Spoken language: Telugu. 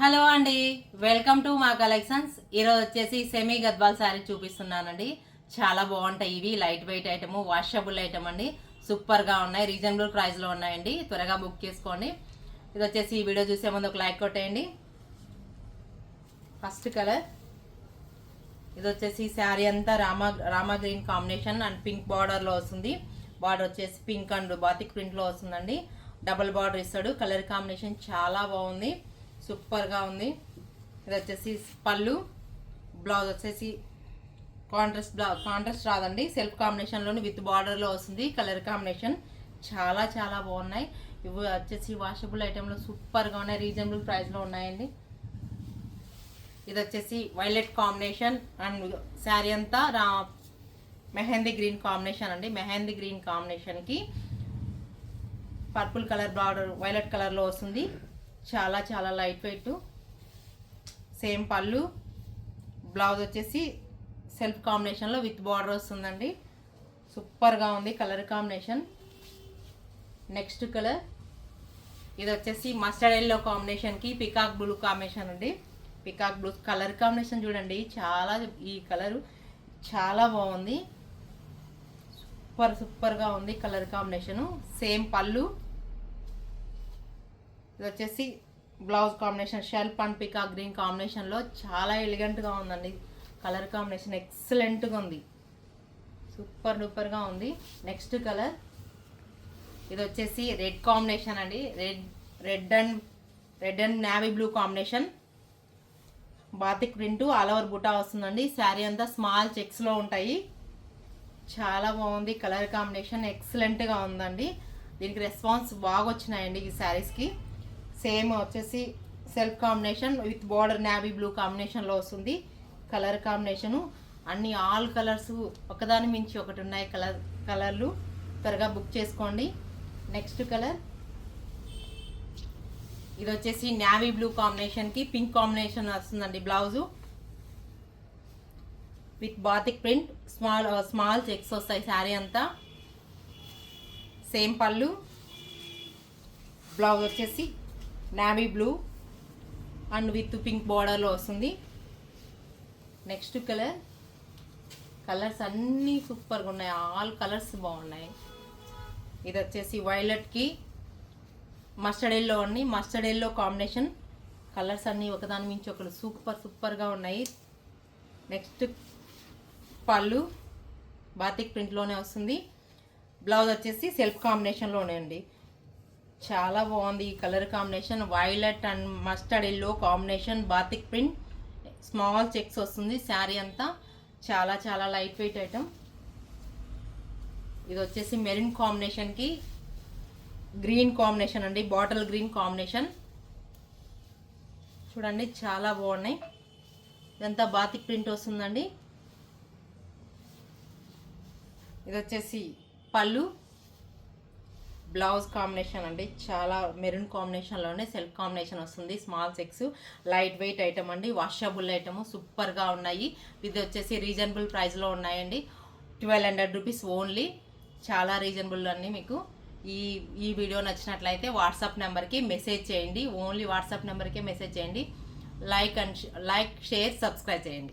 హలో అండి, వెల్కమ్ టు మా కలెక్షన్స్. ఈరోజు వచ్చేసి సెమీ గద్వాల్ శారీ చూపిస్తున్నానండి. చాలా బాగుంటాయి. ఇవి light weight item, washable item అండి. సూపర్గా ఉన్నాయి, రీజనబుల్ ప్రైస్లో ఉన్నాయండి. త్వరగా బుక్ చేసుకోండి. ఇది వచ్చేసి ఈ వీడియో చూసే ముందు ఒక లైక్ కొట్టేయండి. ఫస్ట్ కలర్ ఇది వచ్చేసి శారీ అంతా Rama green combination and pink బార్డర్లో వస్తుంది. బార్డర్ వచ్చేసి పింక్ అండ్ బాతిక్ ప్రింట్లో వస్తుందండి. డబుల్ బార్డర్ ఇస్తాడు. కలర్ కాంబినేషన్ చాలా బాగుంది, సూపర్గా ఉంది. ఇది వచ్చేసి పళ్ళు, బ్లౌజ్ వచ్చేసి కాంట్రాస్ట్ రాదండి, సెల్ఫ్ కాంబినేషన్లోని విత్ బార్డర్లో వస్తుంది. కలర్ కాంబినేషన్ చాలా చాలా బాగున్నాయి. ఇవి వచ్చేసి వాషబుల్ ఐటెంలో సూపర్గా ఉన్నాయి, రీజనబుల్ ప్రైస్లో ఉన్నాయండి. ఇది వచ్చేసి వైలెట్ కాంబినేషన్ అండ్ శారీ అంతా మెహందీ గ్రీన్ కాంబినేషన్ అండి. మెహందీ గ్రీన్ కాంబినేషన్కి పర్పుల్ కలర్ బార్డర్ వైలెట్ కలర్లో వస్తుంది. చాలా చాలా లైట్ వెయిట్. సేమ్ పళ్ళు, బ్లౌజ్ వచ్చేసి సెల్ఫ్ కాంబినేషన్లో విత్ బార్డర్ వస్తుందండి. సూపర్గా ఉంది కలర్ కాంబినేషన్. నెక్స్ట్ కలర్ ఇది వచ్చేసి మస్టర్డ్ ఎల్లో కాంబినేషన్కి పికాక్ బ్లూ కాంబినేషన్ అండి. పికాక్ బ్లూ కలర్ కాంబినేషన్ చూడండి, ఈ కలర్ చాలా బాగుంది. సూపర్గా ఉంది కలర్ కాంబినేషను. సేమ్ పళ్ళు, ఇది వచ్చేసి blouse combination shelf and peacock green కాంబినేషన్లో చాలా ఎలిగెంట్గా ఉందండి. కలర్ కాంబినేషన్ ఎక్సలెంట్గా ఉంది, సూపర్గా ఉంది. నెక్స్ట్ కలర్ ఇది వచ్చేసి రెడ్ కాంబినేషన్ అండి. Red and navy blue combination, batik print all over బుటా వస్తుందండి. శారీ అంతా స్మాల్ చెక్స్లో ఉంటాయి. చాలా బాగుంది కలర్ కాంబినేషన్, ఎక్సలెంట్గా ఉందండి. దీనికి రెస్పాన్స్ బాగా వచ్చినాయండి ఈ శారీస్కి. సేమ్ వచ్చేసి self combination with border navy blue కాంబినేషన్లో వస్తుంది. కలర్ కాంబినేషను అన్ని ఆల్ కలర్స్ ఒకదాని మించి ఒకటి ఉన్నాయి. కలర్లు త్వరగా బుక్ చేసుకోండి. నెక్స్ట్ కలర్ ఇది వచ్చేసి నావీ బ్లూ కాంబినేషన్కి పింక్ కాంబినేషన్ వస్తుందండి. Blouse with batik print small checks వస్తాయి శారీ అంతా. సేమ్ పళ్ళు, బ్లౌజ్ వచ్చేసి navy blue and with pink బార్డర్లో వస్తుంది. నెక్స్ట్ కలర్స్ అన్నీ సూపర్గా ఉన్నాయి, ఆల్ కలర్స్ బాగున్నాయి. ఇది వచ్చేసి వైలెట్కి మస్టర్డ్ ఎల్లో అండి. మస్టర్డ్ ఎల్లో కాంబినేషన్, కలర్స్ అన్నీ ఒకదాని మించి ఒకటి సూపర్గా ఉన్నాయి. నెక్స్ట్ పళ్ళు బాతిక్ ప్రింట్లోనే వస్తుంది. బ్లౌజ్ వచ్చేసి సెల్ఫ్ కాంబినేషన్లోనే అండి. చాలా బాగుంది ఈ colour combination. Violet and mustard yellow combination, batik print, small checks వస్తుంది శారీ అంతా. చాలా చాలా లైట్ వెయిట్ ఐటమ్. ఇది వచ్చేసి మెరూన్ కాంబినేషన్కి గ్రీన్ కాంబినేషన్ అండి, బాటిల్ గ్రీన్ కాంబినేషన్. చూడండి చాలా బాగున్నాయి. ఇదంతా బాతిక్ ప్రింట్ వస్తుందండి. ఇది వచ్చేసి పళ్ళు, బ్లౌజ్ కాంబినేషన్ అండి. చాలా మెరూన్ కాంబినేషన్లోనే సెల్ఫ్ కాంబినేషన్ వస్తుంది. Small sex light weight item అండి, వాషబుల్ ఐటమ్, సూపర్గా ఉన్నాయి. ఇది వచ్చేసి రీజనబుల్ ప్రైస్లో ఉన్నాయండి. 1200 రూపీస్ ఓన్లీ. చాలా రీజనబుల్ అండి. మీకు ఈ వీడియో నచ్చినట్లయితే వాట్సాప్ నెంబర్కి మెసేజ్ చేయండి. ఓన్లీ వాట్సాప్ నెంబర్కే మెసేజ్ చేయండి. లైక్ షేర్ సబ్స్క్రైబ్ చేయండి.